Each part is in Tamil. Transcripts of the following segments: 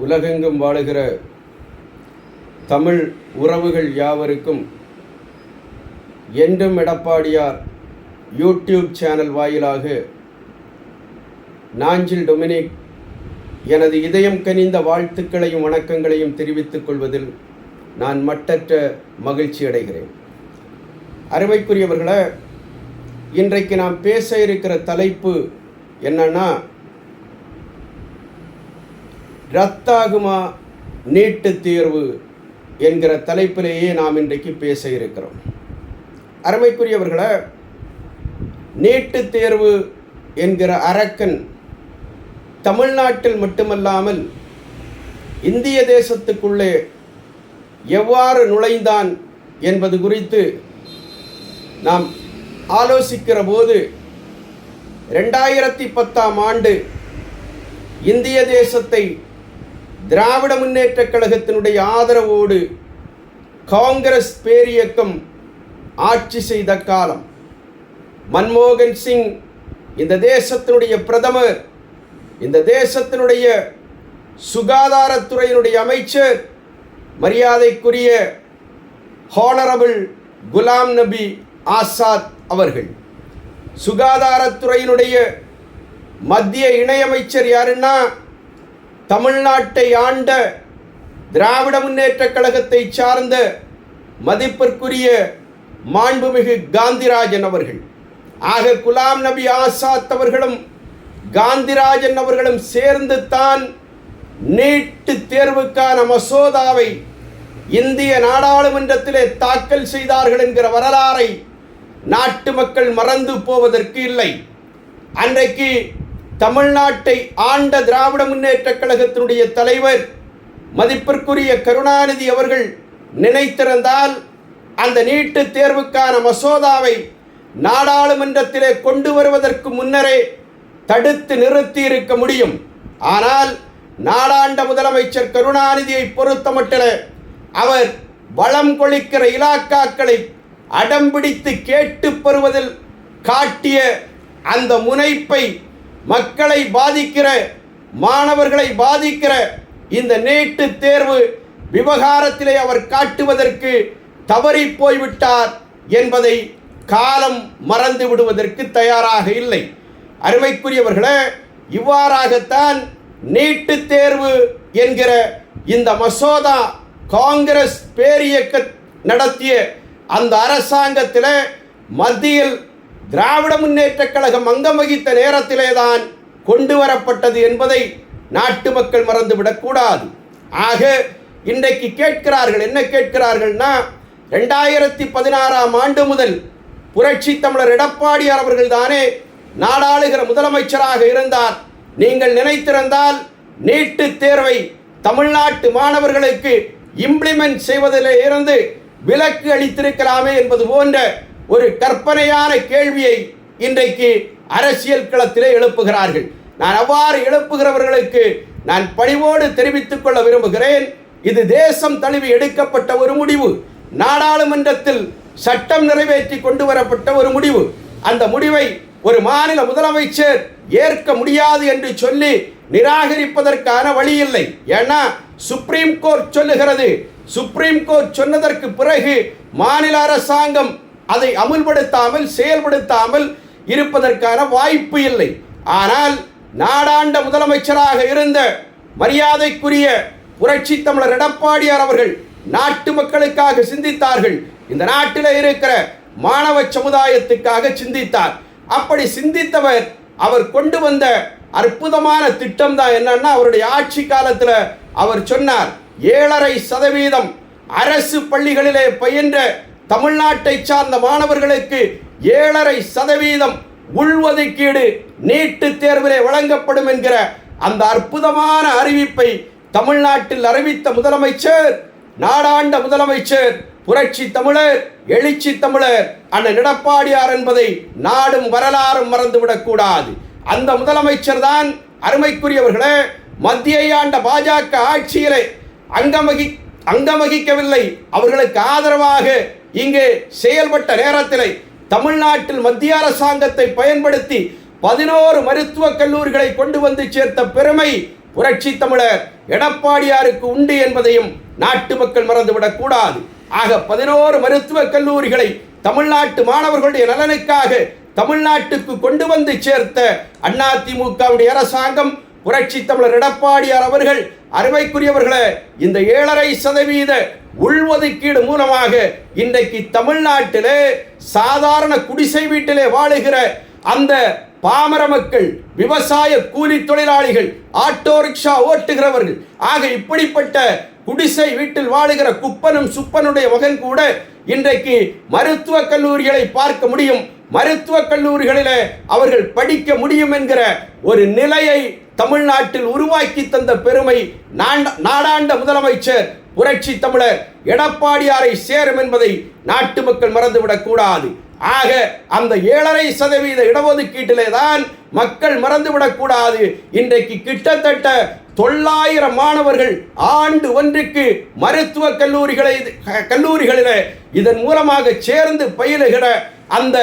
உலகெங்கும் வாழுகிற தமிழ் உறவுகள் யாவருக்கும் என்றும் எடப்பாடியார் யூடியூப் சேனல் வாயிலாக நாஞ்சில் டொமினிக் எனது இதயம் கனிந்த வாழ்த்துக்களையும் வணக்கங்களையும் தெரிவித்துக் கொள்வதில் நான் மட்டற்ற மகிழ்ச்சி அடைகிறேன். அருமைக்குரியவர்களே, இன்றைக்கு நாம் பேச இருக்கிற தலைப்பு என்னன்னா, ரத்தாகுமா நீட்டு தேர்வு என்கிற தலைப்பிலேயே நாம் இன்றைக்கு பேச இருக்கிறோம். அருமைக்குரியவர்களே, நீட்டு தேர்வு என்கிற அரக்கன் தமிழ்நாட்டில் மட்டுமல்லாமல் இந்திய தேசத்துக்குள்ளே எவ்வாறு நுழைந்தான் என்பது குறித்து நாம் ஆலோசிக்கிற போது 2010ஆம் ஆண்டு இந்திய தேசத்தை திராவிட முன்னேற்றக் கழகத்தினுடைய ஆதரவோடு காங்கிரஸ் பேரியக்கம் ஆட்சி செய்த காலம். மன்மோகன் சிங் இந்த தேசத்தினுடைய பிரதமர், இந்த தேசத்தினுடைய சுகாதாரத்துறையினுடைய அமைச்சர், மரியாதைக்குரிய ஹானரபிள் குலாம் நபி ஆசாத் அவர்கள். சுகாதாரத்துறையினுடைய மத்திய இணையமைச்சர் யாருன்னா, தமிழ்நாட்டை ஆண்ட திராவிட முன்னேற்றக் கழகத்தை சார்ந்த மதிப்பிற்குரிய மாண்புமிகு காந்திராஜன் அவர்கள். ஆக குலாம் நபி ஆசாத் அவர்களும் காந்திராஜன் அவர்களும் சேர்ந்து தான் நீட்டு தேர்வுக்கான மசோதாவை இந்திய நாடாளுமன்றத்திலே தாக்கல் செய்தார்கள் என்கிற வரலாறை நாட்டு மக்கள் மறந்து போவதற்கு இல்லை. அன்றைக்கு தமிழ்நாட்டை ஆண்ட திராவிட முன்னேற்றக் கழகத்தினுடைய தலைவர் மதிப்பிற்குரிய கருணாநிதி அவர்கள் நினைத்திருந்தால் அந்த நீட்டு தேர்வுக்கான மசோதாவை நாடாளுமன்றத்திலே கொண்டு வருவதற்கு முன்னரே தடுத்து நிறுத்தி இருக்க முடியும். ஆனால் நாடாண்ட முதலமைச்சர் கருணாநிதியை பொறுத்தமட்டில் அவர் வளம் கொளிக்கிற இலாக்காக்களை அடம்பிடித்து கேட்டு பெறுவதில் காட்டிய அந்த முனைப்பை, மக்களை பாதிக்கிற, மாணவர்களை பாதிக்கிற இந்த நீட்டு தேர்வு விவகாரத்திலே அவர் காட்டுவதற்கு தவறி போய்விட்டார் என்பதை காலம் மறந்து விடுவதற்கு தயாராக இல்லை. அருமைக்குரியவர்களே, இவ்வாறாகத்தான் நீட்டு தேர்வு என்கிற இந்த மசோதா காங்கிரஸ் பேரியக்க நடத்திய அந்த அரசாங்கத்தில் மத்தியில் திராவிட முன்னேற்றக் கழகம் அங்கம் வகித்த நேரத்திலே தான் கொண்டு வரப்பட்டது என்பதை நாட்டு மக்கள் மறந்துவிடக்கூடாது. ஆக இன்றைக்கு கேட்கிறார்கள், என்ன கேட்கிறார்கள்னா, 2016ஆம் ஆண்டு முதல் புரட்சி தமிழர் எடப்பாடியார் அவர்கள் தானே நாடாளுகிற முதலமைச்சராக இருந்தார். நீங்கள் நினைத்திருந்தால் நீட்டு தேர்வை தமிழ்நாட்டு மாணவர்களுக்கு இம்ப்ளிமெண்ட் செய்வதிலே இருந்து விலக்கு அளித்திருக்கலாமே என்பது போன்ற ஒரு கற்பனையான கேள்வியை இன்றைக்கு அரசியல் களத்திலே எழுப்புகிறார்கள். நான் அவ்வாறு எழுப்புகிறவர்களுக்கு நான் பணிவோடு தெரிவித்துக் கொள்ள விரும்புகிறேன். இது தேசம் தழுவி எடுக்கப்பட்ட ஒரு முடிவு, நாடாளுமன்றத்தில் சட்டம் நிறைவேற்றி கொண்டு வரப்பட்ட ஒரு முடிவு. அந்த முடிவை ஒரு மாநில முதலமைச்சர் ஏற்க முடியாது என்று சொல்லி நிராகரிப்பதற்கான வழி இல்லை. ஏன்னா சுப்ரீம் கோர்ட் சொல்லுகிறது. சுப்ரீம் கோர்ட் சொன்னதற்கு பிறகு மாநில அரசாங்கம் அதை அமுல்படுத்தாமல் செயல்படுத்தாமல் இருப்பதற்கான வாய்ப்பு இல்லை. ஆனால் நாடாண்ட முதலமைச்சராக இருந்த மரியாதைக்குரிய புரட்சி தமிழர் எடப்பாடியார் அவர்கள் நாட்டு மக்களுக்காக சிந்தித்தார்கள். இந்த நாட்டில் இருக்கிற மாணவ சமுதாயத்துக்காக சிந்தித்தார். அப்படி சிந்தித்தவர் அவர் கொண்டு வந்த அற்புதமான திட்டம் தான் என்னன்னா, அவருடைய ஆட்சி காலத்தில் அவர் சொன்னார், 7.5% அரசு பள்ளிகளிலே பயின்ற தமிழ்நாட்டை சார்ந்த மாணவர்களுக்கு 7.5% உள்ஒதுக்கீடு நீட்டு தேர்விலே வழங்கப்படும் என்கிற அந்த அற்புதமான அறிவிப்பை தமிழ்நாட்டில் அறிவித்த முதலமைச்சர், நாடாண்ட முதலமைச்சர் புரட்சி தமிழர், எழுச்சி தமிழர் அண்ணன் எடப்பாடியார் என்பதை நாடும் வரலாறும் மறந்துவிடக்கூடாது. அந்த முதலமைச்சர் தான் அருமைக்குரியவர்களே மத்தியை ஆண்ட பாஜக ஆட்சியிலே அங்கமகிக்கவில்லை. அவர்களுக்கு ஆதரவாக இங்கே செயல்பட்ட நேரத்திலே தமிழ்நாட்டில் மத்திய அரசாங்கத்தை பயன்படுத்தி 11 மருத்துவக் கல்லூரிகளை கொண்டு வந்து சேர்த்த பெருமை புரட்சி தமிழர் எடப்பாடியாருக்கு உண்டு என்பதையும் நாட்டு மக்கள் மறந்துவிடக் கூடாது. ஆக 11 மருத்துவக் கல்லூரிகளை தமிழ்நாட்டு மாணவர்களுடைய நலனுக்காக தமிழ்நாட்டுக்கு கொண்டு வந்து சேர்த்த அதிமுகவுடைய அரசாங்கம், புரட்சி தமிழர் எடப்பாடியார் அவர்கள், அருமைக்குரியவர்களே, இந்த 7.5% உள்ஒதுக்கீடு மூலமாக இன்றைக்கு தமிழ்நாட்டிலே சாதாரண குடிசை வீட்டிலே வாழுகிற அந்த பாமர மக்கள், விவசாய கூலி தொழிலாளிகள், ஆட்டோ ரிக்ஷா ஓட்டுகிறவர்கள், ஆக இப்படிப்பட்ட குடிசை வீட்டில் வாழுகிற குப்பனும் சுப்பனுடைய மகன் கூட இன்றைக்கு மருத்துவக் கல்லூரிகளை பார்க்க முடியும், மருத்துவக் கல்லூரிகளிலே அவர்கள் படிக்க முடியும் என்கிற ஒரு நிலையை தமிழ்நாட்டில் உருவாக்கி தந்த பெருமை நாடாண்ட முதலமைச்சர் புரட்சி தமிழர் எடப்பாடியாரை சேரும் என்பதை நாட்டு மக்கள் மறந்துவிடக் கூடாது. ஆக அந்த 7.5% இடஒதுக்கீட்டிலே தான் மக்கள் மறந்துவிடக் கூடாது. இன்றைக்கு கிட்டத்தட்ட 900 மாணவர்கள் ஆண்டு ஒன்றுக்கு மருத்துவ கல்லூரிகளிலே இதன் மூலமாக சேர்ந்து பயிலுகிற அந்த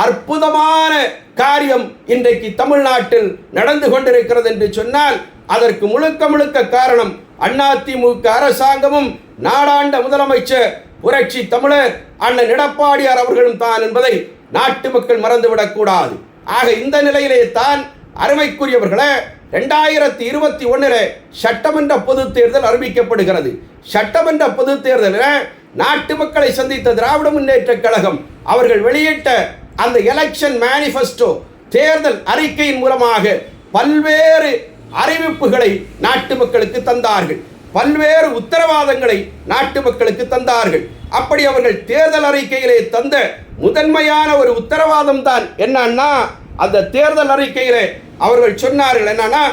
அற்புதமான காரியம் இன்றைக்கு தமிழ்நாட்டில் நடந்து கொண்டிருக்கிறது என்று சொன்னால் அதற்கு முழுக்க முழுக்க காரணம் அதிமுக அரசாங்கமும் நாடாண்ட முதலமைச்சர் புரட்சி தமிழர் அண்ணன் எடப்பாடியார் அவர்களும் தான் என்பதை நாட்டு மக்கள் மறந்துவிடக் கூடாது. ஆக இந்த நிலையிலே தான் அருமைக்குரியவர்களே 2021 சட்டமன்ற பொதுத் தேர்தல் அறிவிக்கப்படுகிறது. சட்டமன்ற பொதுத் தேர்தலில் நாட்டு மக்களை சந்தித்த திராவிட முன்னேற்ற கழகம் அவர்கள் வெளியிட்ட அந்த எலெக்ஷன் மேனிஃபெஸ்டோ, தேர்தல் அறிக்கையின் மூலமாக பல்வேறு அறிவிப்புகளை நாட்டு மக்களுக்கு தந்தார்கள், பல்வேறு உத்தரவாதங்களை நாட்டு மக்களுக்கு தந்தார்கள். அப்படி அவர்கள் தேர்தல் அறிக்கையிலே தந்த முதன்மையான ஒரு உத்தரவாதம் தான் என்னன்னா, அந்த தேர்தல் அறிக்கையிலே அவர்கள் சொன்னார்கள் என்னன்னா,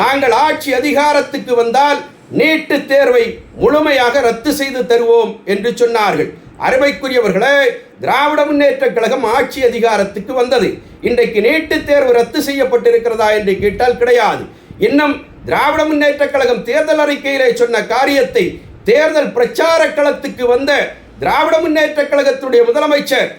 நாங்கள் ஆட்சி அதிகாரத்துக்கு வந்தால் நீட்டு தேர்வை முழுமையாக ரத்து செய்து தருவோம் என்று சொன்னார்கள். அருமைக்குரியவர்களே, திராவிட முன்னேற்ற கழகம் ஆட்சி அதிகாரத்துக்கு வந்தது. இன்றைக்கு நீட்டு தேர்வு ரத்து செய்யப்பட்டிருக்கிறதா என்று கேட்டால் கிடையாது. இன்னும் திராவிட முன்னேற்ற கழகம் தேர்தல் அறிக்கையிலே சொன்ன காரியத்தை தேர்தல் பிரச்சார களத்துக்கு வந்த திராவிட முன்னேற்ற கழகத்துடைய முதலமைச்சர்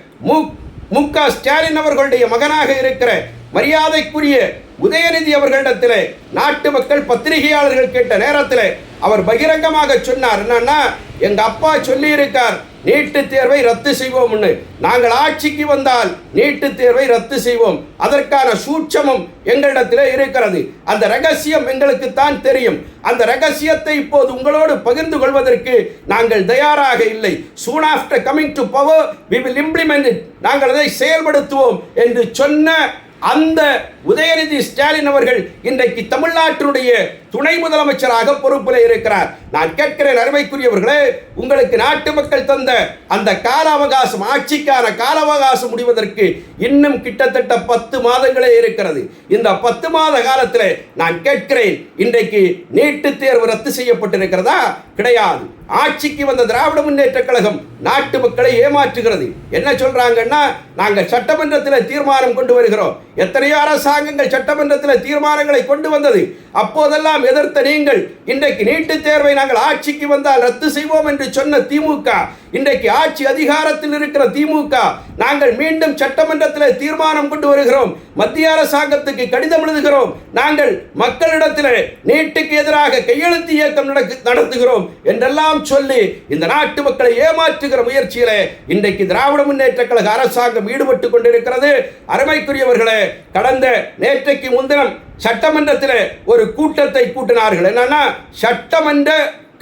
மு.க. ஸ்டாலின் அவர்களுடைய மகனாக இருக்கிற மரியாதைக்குரிய உதயநிதி அவர்களிடத்தில் நாட்டு மக்கள் பத்திரிகையாளர்கள் கேட்ட நேரத்தில் அவர் பகிரங்கமாக சொன்னார் என்னன்னா, எங்க அப்பா சொல்லி இருக்கார் நீட்டு தேர்வை ரத்து செய்வோம்னு, நாங்கள் ஆட்சிக்கு வந்தால் நீட்டு தேர்வை ரத்து செய்வோம், அதற்கான சூட்சமும் எங்களிடத்தில் இருக்கிறது, அந்த ரகசியம் எங்களுக்கு தான் தெரியும், அந்த ரகசியத்தை இப்போது உங்களோடு பகிர்ந்து கொள்வதற்கு நாங்கள் தயாராக இல்லை. soon after coming to power we will implement it, நாங்கள் அதை செயல்படுத்துவோம் என்று சொன்ன அந்த உதயநிதி ஸ்டாலின் அவர்கள் இன்றைக்கு தமிழ்நாட்டினுடைய துணை முதலமைச்சராக பொறுப்பில் இருக்கிறார். நான் கேட்கிறேன் அருமைக்குரியவர்களே, உங்களுக்கு நாட்டு மக்கள் தந்த அந்த கால அவகாசம், ஆட்சிக்கான கால அவகாசம் முடிவதற்கு இன்னும் கிட்டத்தட்ட 10 மாதங்களே இருக்கிறது. இந்த 10 மாத காலத்தில் நான் கேட்கிறேன், இன்றைக்கு நீட்டு தேர்வு ரத்து செய்யப்பட்டிருக்கிறதா? கிடையாது. ஆட்சிக்கு வந்த திராவிட முன்னேற்ற கழகம் நாட்டு மக்களை ஏமாற்றுகிறது. என்ன சொல்றாங்கன்னா, நாங்கள் சட்டமன்றத்தில் தீர்மானம் கொண்டு வருகிறோம். எத்தனையோ அரசாங்கங்கள் சட்டமன்றத்தில் தீர்மானங்களை கொண்டு வந்தது, அப்போதெல்லாம் எதிர்த்த நீங்கள் இன்றைக்கு நீட்டு தேர்வை நாங்கள் ஆட்சிக்கு வந்தால் ரத்து செய்வோம் என்று சொன்ன திமுக, இன்றைக்கு ஆட்சி அதிகாரத்தில் இருக்கிற திமுக, நாங்கள் மீண்டும் சட்டமன்றத்தில் தீர்மானம் கொண்டு வருகிறோம், மத்திய அரசாங்கத்துக்கு கடிதம் எழுதுகிறோம், நாங்கள் மக்களிடத்தில் நீட்டுக்கு எதிராக கையெழுத்து இயக்கம் நடத்துகிறோம் என்றெல்லாம் சொல்லி இந்த நாட்டு மக்களை ஏமாற்றுகிற முயற்சியிலே இன்றைக்கு திராவிட முன்னேற்ற கழக அரசாங்கம் ஈடுபட்டு கொண்டிருக்கிறது. அருமைக்குரியவர்களே, கடந்த நேற்றைக்கு முன்தினம் சட்டமன்றத்தில் ஒரு கூட்டத்தை கூட்டினார்கள். என்னன்னா, சட்டமன்ற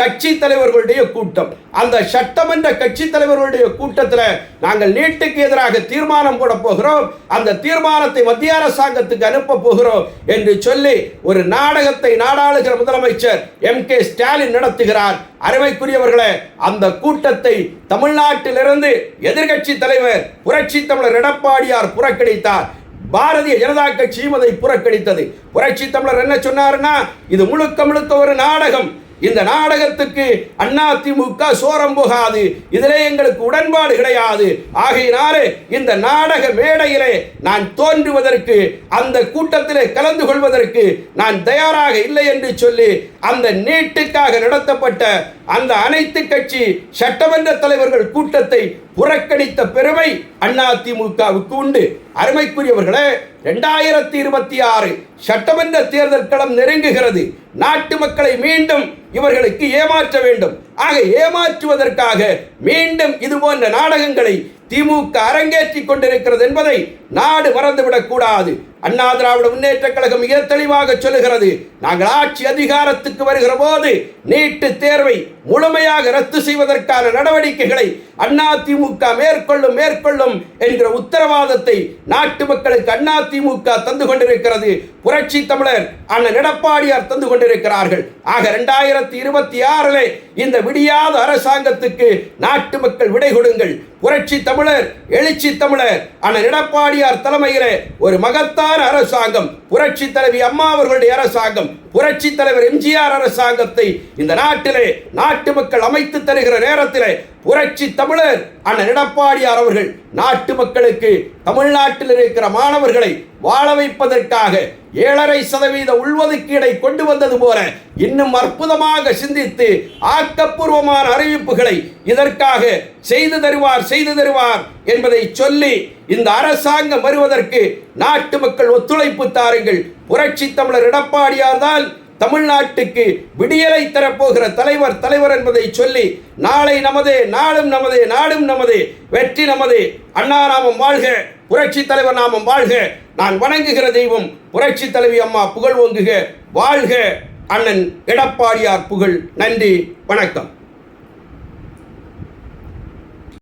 கட்சி தலைவர்களுடைய கூட்டம். அந்த சட்டமன்ற கட்சி தலைவர்களுடைய கூட்டத்தில் நாங்கள் நீட்டுக்கு எதிராக தீர்மானம் போட போகிறோம், அந்த தீர்மானத்தை மத்திய அரசாங்கத்துக்கு அனுப்ப போகிறோம் என்று சொல்லி ஒரு நாடகத்தை நாடாளுகிற முதலமைச்சர் M.K. ஸ்டாலின் நடத்துகிறார். அருமைக்குரியவர்களே, அந்த கூட்டத்தை தமிழ்நாட்டிலிருந்து எதிர்கட்சி தலைவர் புரட்சி தமிழர் எடப்பாடியார் புறக்கணித்தார். பாரதிய ஜனதா கட்சியும் அதை புறக்கணித்தது. புரட்சி தமிழர் என்ன சொன்னார்னா, இது முழுக்க முழுக்க ஒரு நாடகம், இந்த நாடகத்துக்கு அதிமுக சோரம் போகாது, இதிலே எங்களுக்கு உடன்பாடு கிடையாது, ஆகையினாலே இந்த நாடக மேடையிலே நான் தோன்றுவதற்கு, அந்த கூட்டத்திலே கலந்து கொள்வதற்கு நான் தயாராக இல்லை என்று சொல்லி அந்த நீட்டுக்காக நடத்தப்பட்ட அந்த அனைத்து கட்சி சட்டமன்ற தலைவர்கள் கூட்டத்தை புறக்கணித்த பெருமை அதிமுகவுக்கு உண்டு. அருமைக்குரியவர்களே, 2026 சட்டமன்ற தேர்தல் களம் நெருங்குகிறது. நாட்டு மக்களை மீண்டும் இவர்களுக்கு ஏமாற்ற வேண்டும். ஆக ஏமாற்றுவதற்காக மீண்டும் இது போன்ற நாடகங்களை திமுக அரங்கேற்றிக் கொண்டிருக்கிறது என்பதை நாடு மறந்துவிடக் கூடாது. அண்ணா திராவிட முன்னேற்ற கழகம் மிக தெளிவாக சொல்லுகிறது, நாங்கள் ஆட்சி அதிகாரத்துக்கு வருகிற போது நீட்டு தேர்வை முழுமையாக ரத்து செய்வதற்கான நடவடிக்கைகளை அதிமுக மேற்கொள்ளும் என்கிற உத்தரவாதத்தை நாட்டு மக்களுக்கு அதிமுக தந்து கொண்டிருக்கிறது. புரட்சி தமிழர் அண்ணன் எடப்பாடியார் தந்து கொண்டிருக்கிறார்கள். ஆக 2026 இந்த விடியாத அரசாங்கத்துக்கு நாட்டு மக்கள் விடை கொடுங்கள். புரட்சி தமிழர், எழுச்சி தமிழர் அண்ணன் எடப்பாடியார் தலைமையிலே ஒரு மகத்தான அரசாங்கம், புரட்சி தலைவி அம்மா அவர்களுடைய அரசாங்கம், புரட்சி தலைவர் எம்ஜிஆர் அரசாங்கத்தை இந்த நாட்டிலே நாட்டு மக்கள் அமைத்து தருகிற நேரத்திலே புரட்சி தமிழர் அண்ணன் எடப்பாடியார் அவர்கள் நாட்டு மக்களுக்கு தமிழ்நாட்டில் இருக்கிற மாணவர்களை வாழ வைப்பதற்காக 7.5% உள்ஒதுக்கீடை கொண்டு வந்தது போல இன்னும் அற்புதமாக சிந்தித்து ஆக்கப்பூர்வமான அறிவிப்புகளை இதற்காக செய்து தருவார் என்பதை சொல்லி இந்த அரசாங்கம் வருவதற்கு நாட்டு மக்கள் ஒத்துழைப்பு தாருங்கள். புரட்சி தமிழர் எடப்பாடியார் தான் தமிழ்நாட்டுக்கு விடியலை தரப்போகிற தலைவர் என்பதை சொல்லி நாளை நமதே, நாளும் நமதே, நாடும் நமதே, வெற்றி நமதே. அண்ணா நாமம் வாழ்க, புரட்சி தலைவர் நாமம் வாழ்க. நான் வணங்குகிற தெய்வம் புரட்சி தலைவி அம்மா புகழ் ஓங்குக. வாழ்க அண்ணன் எடப்பாடியார் புகழ். நன்றி, வணக்கம்.